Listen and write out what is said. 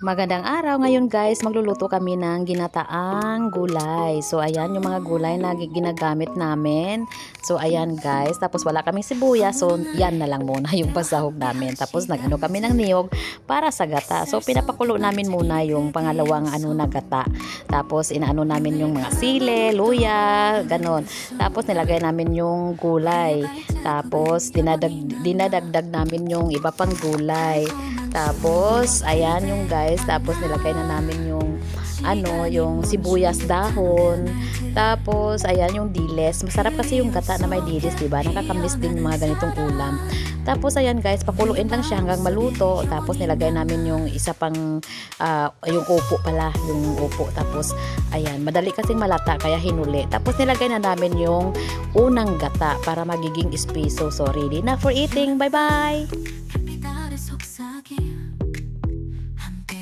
Magandang araw ngayon guys, magluluto kami ng ginataang gulay. So ayan yung mga gulay na ginagamit namin. So ayan guys, tapos wala kaming sibuyas. So yan na lang muna yung pasahog namin. Tapos nagano kami ng niyog para sa gata. So pinapakulo namin muna yung pangalawang na gata. Tapos inaano namin yung mga sile, luya, ganon. Tapos nilagay namin yung gulay. Tapos dinadagdag namin yung iba pang gulay. Tapos, ayan yung guys. Tapos, nilagay na namin yung yung sibuyas dahon. Tapos, ayan yung dilis. Masarap kasi yung gata na may dilis, diba? Nakakamiss din yung mga ganitong ulam. Tapos, ayan guys, pakuluin lang siya hanggang maluto. Tapos, nilagay namin yung isa pang, yung upo pala, yung upo. Tapos, ayan, madali kasing malata, kaya hinuli. Tapos, nilagay na namin yung unang gata para magiging espeso. So, ready na for eating. Bye-bye!